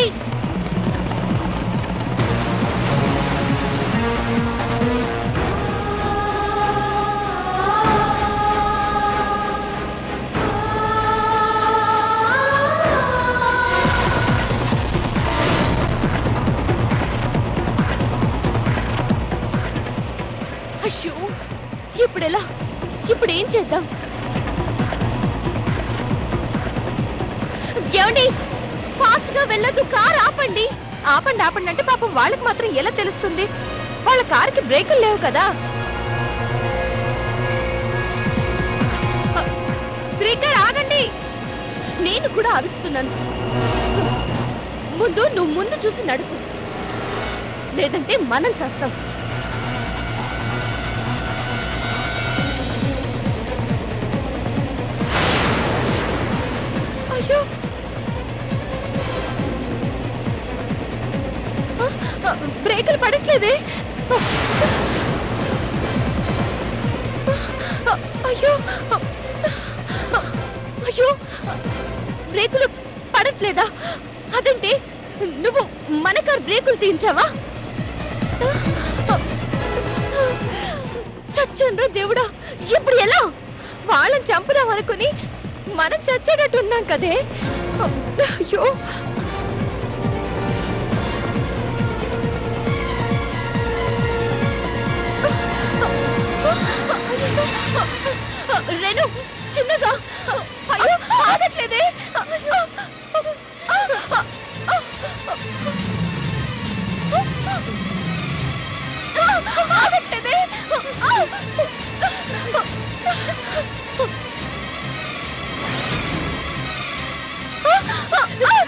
ఏమండి? అయ్యో, ఇప్పుడెలా? ఇప్పుడు ఏం చేద్దాం? ఏమండి, ఫాస్ట్ గా వెళ్ళొద్దు, కార్ ఆపండి. ఆపండి ఆపండి అంటే పాపం వాళ్ళకి మాత్రం ఎలా తెలుస్తుంది? వాళ్ళ కారుకి బ్రేకులు లేవు కదా. శ్రీకర్ ఆగండి, నేను కూడా అరుస్తున్నాను. నువ్వు ముందు చూసి నడుపు, లేదంటే మనం చేస్తాం. అయ్యో, బ్రేకులు పడట్లేదే. అయ్యో అయ్యో, బ్రేకులు పడట్లేదా? అదంటే నువ్వు మన కారు బ్రేకులు తీయించావా? చచ్చండ్రా దేవుడా, ఇప్పుడు ఎలా? వాళ్ళని చంపుదాం అనుకుని మనం చచ్చేటట్టు ఉన్నాం కదే. అయ్యో, రేణు చిన్నగా. అయ్యో, ఆగట్లేదే. ఆగట్లేదే.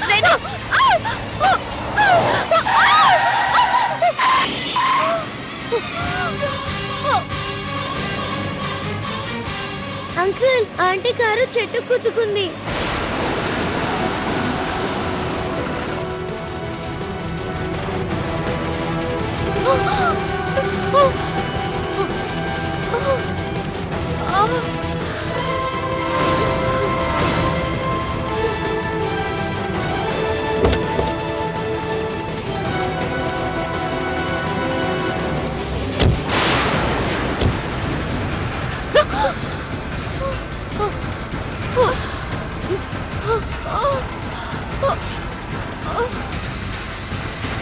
రేణు, అంకుల్, ఆంటీ కారు చెట్టు కుతుకుంది.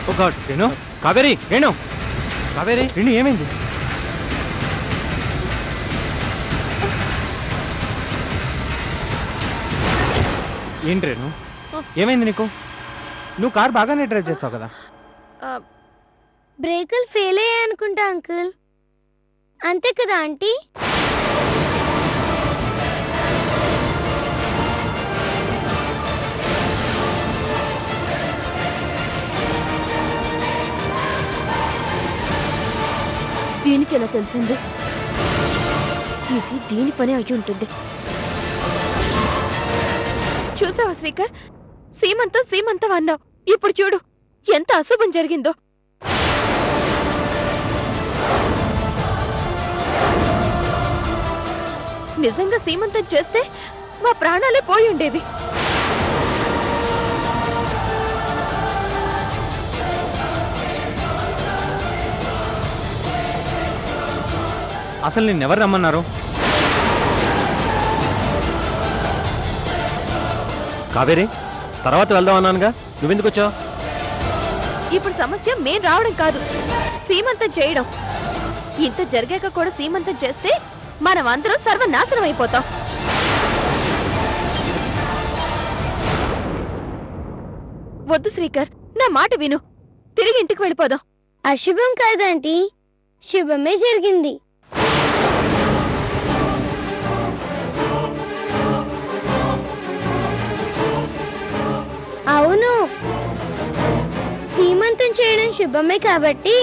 ఓ గాడ్, రేణు, కావేరి, రేణు, కావేరి, రేణు ఏమైంది? ఏంటి రేణు, ఏమైంది నీకు? నువ్వు కార్ బాగానే డ్రైవ్ చేస్తావు కదా. బ్రేకులు ఫెయిల్ అయ్యాయి అనుకుంటా అంకుల్. అంతే కదా ఆంటీ? దీనికి ఎలా తెలిసింది? ఇది దీని పని అయి ఉంటుంది. చూసావా శ్రీకర్, సీమంతం అన్నావు. ఇప్పుడు చూడు ఎంత అశుభం జరిగిందో. నిజంగా సీమంతం చేస్తే మా ప్రాణాలే పోయి ఉండేవి. అసలు నిన్నెవరు రమ్మన్నారు? కావేరి, తర్వాత వెళ్దాం అన్నానుగా, నువ్వెందుకు వచ్చావు? ఇప్పుడు సమస్య మేం రావడం కాదు, సీమంతం చేయడం. ఇంత జరిగాక కూడా సీమంతం చేస్తే మనం అందరం సర్వనాశనం అయిపోతాం. వద్దు శ్రీకర్, నా మాట విను, తిరిగి ఇంటికి వెళ్ళిపోదాం. అశుభం కాదంటీ, శుభమే జరిగింది. అవును, సీమంతం చేయడం శుభమే కాబట్టి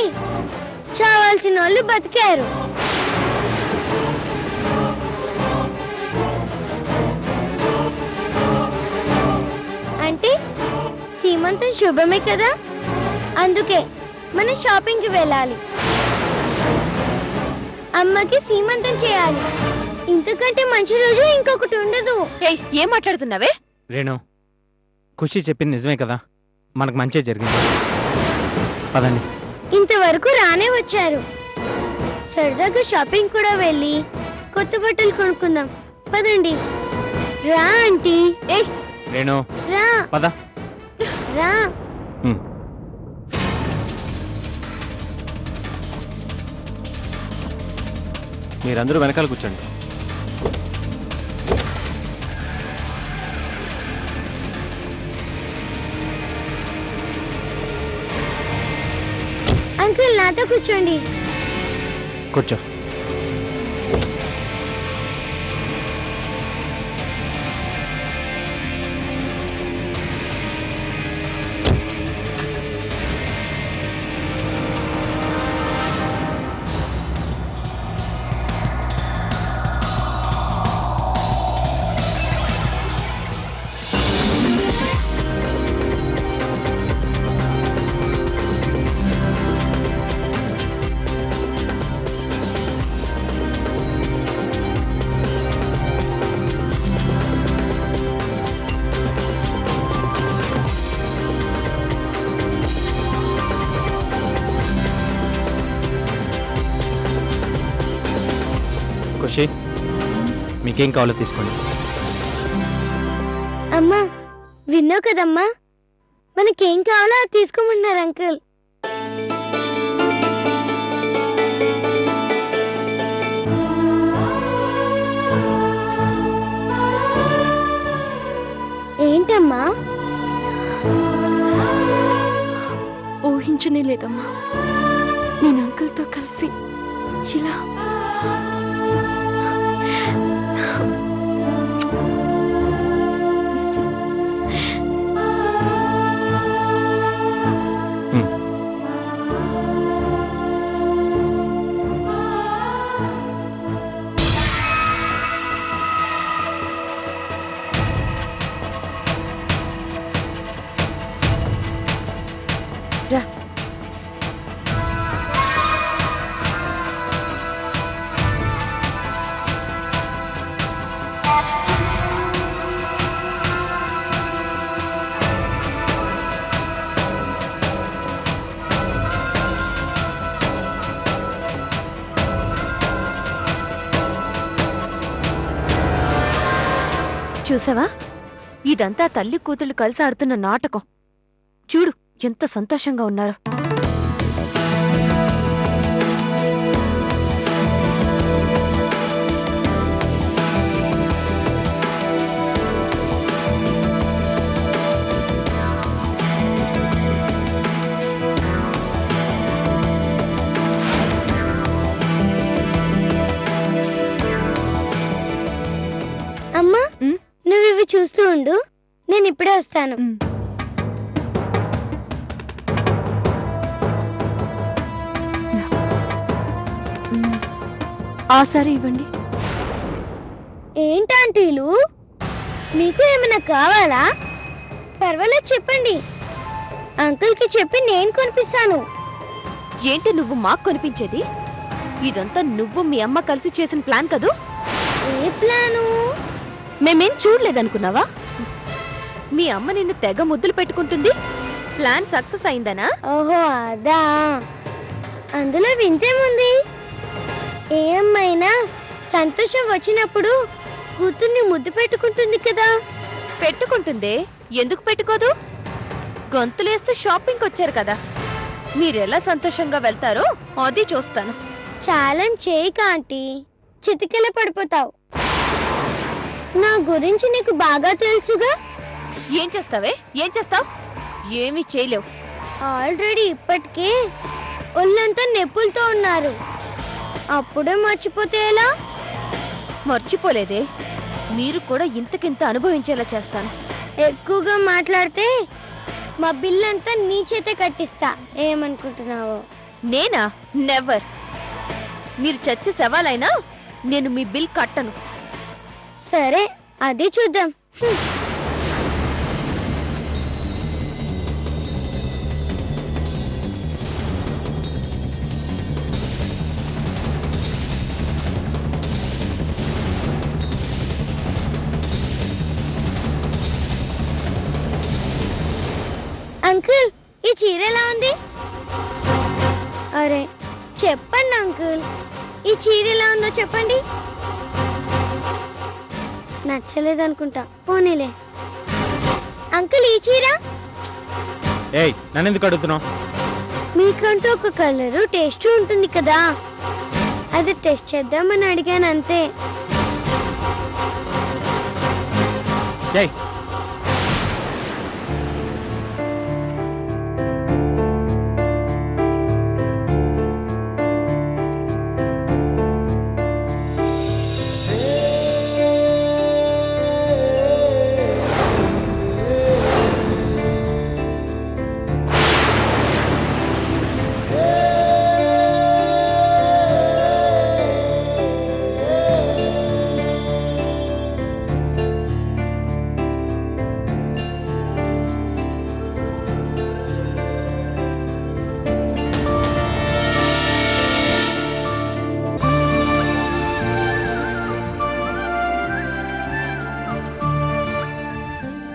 చావాల్సిన వాళ్ళు బతికారు. అంటే సీమంతం శుభమే కదా, అందుకే మనం షాపింగ్కి వెళ్ళాలి. అమ్మకి సీమంతం చేయాలి. ఇంతకంటే మంచి రోజు ఇంకొకటి ఉండదు. ఏం మాట్లాడుతున్నావే? రేణు, ఖుషి చెప్పింది నిజమే కదా. మనకు మంచి జరిగింది. పదండి. ఇంతవరకు రానే వచ్చారు. సరదాగా షాపింగ్ కూడా వెళ్ళి కొత్త బట్టలు కొనుక్కుందాం. పదండి. రా ఆంటీ. ఏ రేణు రా పద. రా. ఉమ్. మీరందరూ వెనకాల కూర్చోండి. అంకుల్ నాతో కూర్చోండి. కూర్చో. ఖుషి, మీకేం కావాలో తీసుకోండి. అమ్మా విన్నావు కదమ్మా, మనకేం కావాలో అది తీసుకోమన్నారు అంకుల్. ఏంటమ్మా? ఊహించనే లేదమ్మా, నేను అంకుల్తో కలిసి ఇలా రా. చూసావా, ఇదంతా తల్లి కూతుళ్ళు కలిసి ఆడుతున్న నాటకం. చూడు ఎంత సంతోషంగా ఉన్నారో. అమ్మా ఉమ్, నువ్వు ఇవి చూస్తూ ఉండు, నేను ఇప్పుడే వస్తాను. ఉమ్. ఆ సరే ఇవ్వండి. ఏంటాంటీలు, మీకు ఏమైనా కావాలా? పర్వాలేదు చెప్పండి, అంకుల్కి చెప్పి నేను కొనిపిస్తాను. ఏంటి నువ్వు మాకు కొనిపించేది? ఇదంతా నువ్వు మీ అమ్మ కలిసి చేసిన ప్లాన్ కదూ? ఏ ప్లాను? మేమేం చూడలేదనుకున్నావా? మీ అమ్మ నిన్ను తెగ ముద్దులు పెట్టుకుంటుంది. ప్లాన్ సక్సెస్ అయిందనా? ఓహో అదా, అందులో వింతేముంది? ఏ అమ్మైనా సంతోషం వచ్చినప్పుడు కూతుర్ని ముద్దు పెట్టుకుంటుంది కదా. పెట్టుకుంటుందే, ఎందుకు పెట్టుకోదు? గొంతులేస్తూ షాపింగ్కి వచ్చారు కదా, మీరెలా సంతోషంగా వెళ్తారో అది చూస్తాను. ఛాలెంజ్ చేయక ఆంటీ, చితికెల పడిపోతావు. నా గురించి నీకు బాగా తెలుసుగా. ఏం చేస్తావే? ఏం చేస్తావ్? ఏమీ చేయలేవు. ఆల్రెడీ ఇప్పటికే ఒళ్ళంతా నొప్పులతో ఉన్నారు, అప్పుడే మర్చిపోతే ఎలా? మర్చిపోలేదే, మీరు కూడా ఇంతకింత అనుభవించేలా చేస్తాను. ఎక్కువగా మాట్లాడితే మా బిల్లంతా నీ చేతే కట్టిస్తా. ఏమనుకుంటున్నావో? నేనా? నెవర్. మీరు చచ్చి సవాలైనా నేను మీ బిల్ కట్టను. సరే అది చూద్దాం. అంకుల్ ఈ చీర ఎలా ఉంది? అరే చెప్పండి అంకుల్, ఈ చీర ఎలా ఉందో చెప్పండి. నచ్చలేదు అనుకుంటా, పోనీలే. అంకుల్ ఈ చీర? ఏయ్ నన్ను ఎందుకు అడుగుతున్నావు? మీకంటూ ఒక కలరు టేస్ట్ ఉంటుంది కదా, అది టెస్ట్ చేద్దామని అడిగాను అంతే. ఏయ్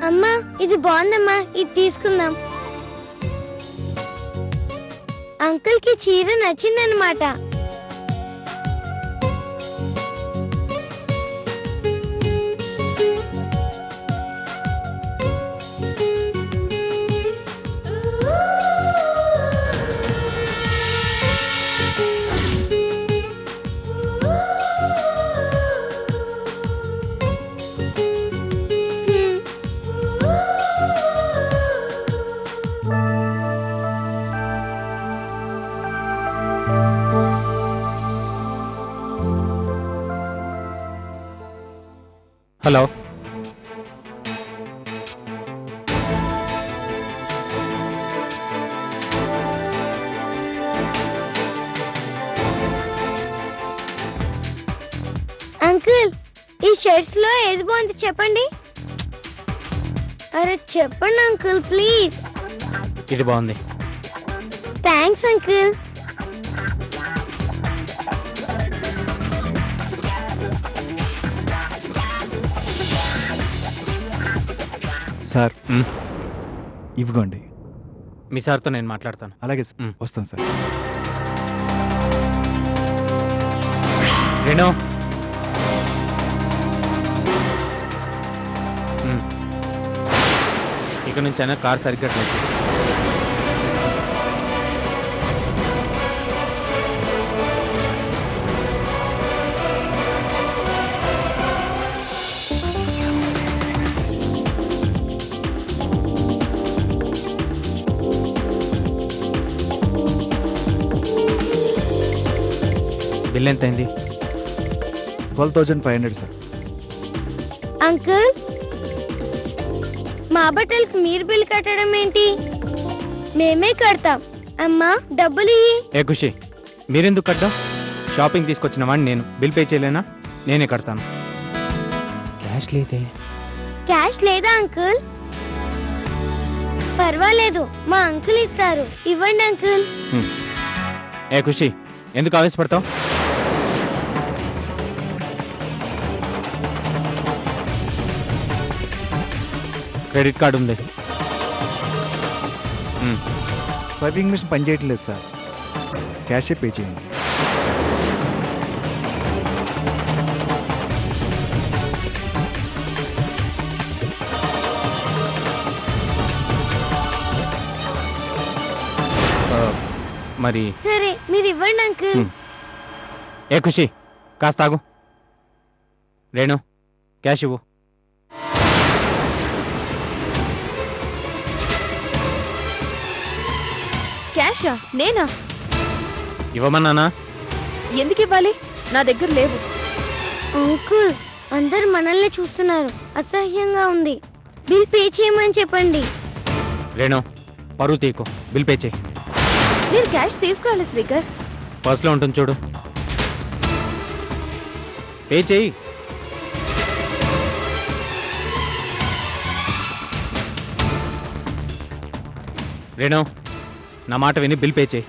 అమ్మా ఇది బాగుందమ్మా, ఇది తీసుకుందాం. అంకుల్ కి చీర నచ్చిందన్నమాట. హలో అంకుల్ ఈ షర్ట్స్ లో ఏది బాగుంది చెప్పండి. అరే చెప్పండి అంకుల్ ప్లీజ్. ఇది బాగుంది. Thanks uncle. సార్ మ్, ఇవ్వండి. మీ సార్తో నేను మాట్లాడతాను. అలాగే సార్, మ్. వస్తాను సార్. రేణు ఇక నుంచి అయినా కార్ సరిగ్గా ట్రై చేయి. బిల్ ఎంత అయింది? 12,500 సార్. అంకుల్ మా బట్టలకు మీరు బిల్ కట్టడం ఏంటి? మేమే కడతాం. అమ్మా డబ్బులు ఇయ్యి. ఏ ఖుషి, మీరెందుకు కట్టా? షాపింగ్ తీసుకొచ్చిన వాడిని నేను. బిల్ పే చేయలేనా? నేనే కడతాను. క్యాష్ లేదే. క్యాష్ లేదా అంకుల్? పర్వాలేదు, మా అంకుల్ ఇస్తారు. ఇవ్వండి అంకుల్. హ్మ్. ఏ ఖుషి, ఎందుకు ఆవేశపడతావు? క్రెడిట్ కార్డు ఉంది. స్వైపింగ్ మిషన్ పనిచేయట్లేదు సార్, క్యాషే పే చేయండి. మరి సరే మీరు ఇవ్వండి అంకుల్. హ్మ్. ఏ ఖుషి, కాస్త ఆగు. రేణు, క్యాష్ ఇవ్వు. క్యాషా? నేనా? ఇవ్వమన్నానా? ఎందుకు ఇవ్వాలి? నా దగ్గర లేవు. అంకుల్ అందరు మనల్ని చూస్తున్నారు, అసహ్యంగా ఉంది. బిల్ పే చేయమని చెప్పండి. రేణు, పరువు తీకు. బిల్ పే చేయి. నేను క్యాష్ తీసుకురాలి శ్రీకర్. పర్స్లో ఉంటుంది చూడు. పే చేయి. రేణు, నా మాట విని బిల్ పే చేయి.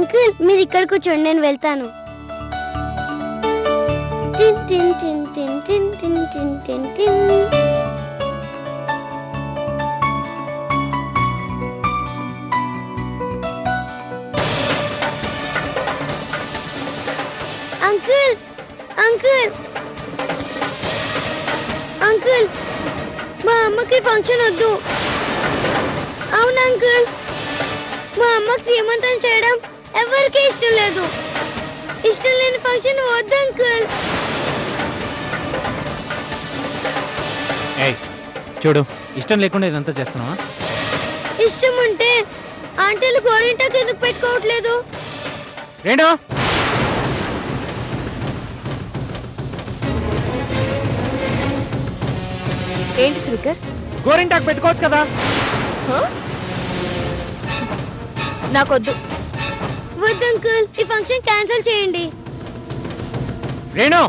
అంకుల్ మీరు ఇక్కడ కూర్చోండి, నేను వెళ్తాను. టిన్ టిన్ టిన్ టిన్ టిన్ టిన్ టిన్ టిన్ టిన్. అంకుల్ అంకుల్ అంకుల్ మా అమ్మకి ఫంక్షన్ వద్దు. అవును అంకుల్, మా అమ్మకి సీమంతం చేయడం ఎవరికీ ఇష్టం లేదు. ఇష్టం లేని ఫంక్షన్ వద్దు అంకుల్. ఏయ్ చూడు, ఇష్టం లేకుండా ఇదంతా చేస్తున్నావా? ఇష్టం ఉంటే ఆంటీలు గోరింటాకు ఎందుకు పెట్టుకోవట్లేదు? రేణు, ఏంటి శ్రీకర్? గోరింటాకు పెట్టుకోవచ్చు కదా. హ? నాకొద్దు. వద్దు అంకుల్, ఈ ఫంక్షన్ క్యాన్సిల్ చేయండి. రేణు,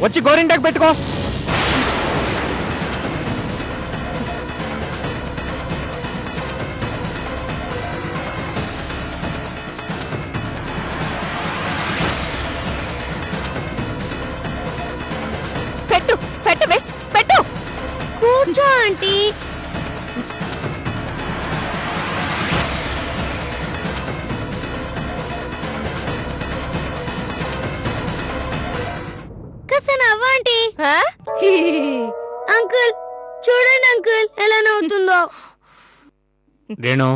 వచ్చి గోరింటాకు పెట్టుకో. పెట్టు పెట్టవే పెట్టు. కూర్చో ఆంటీ. కాస్త నవ్వు ఆంటీ. హ? హీ. అంకుల్ చూడండి అంకుల్ ఎలా నవ్వుతుందో. రేణు,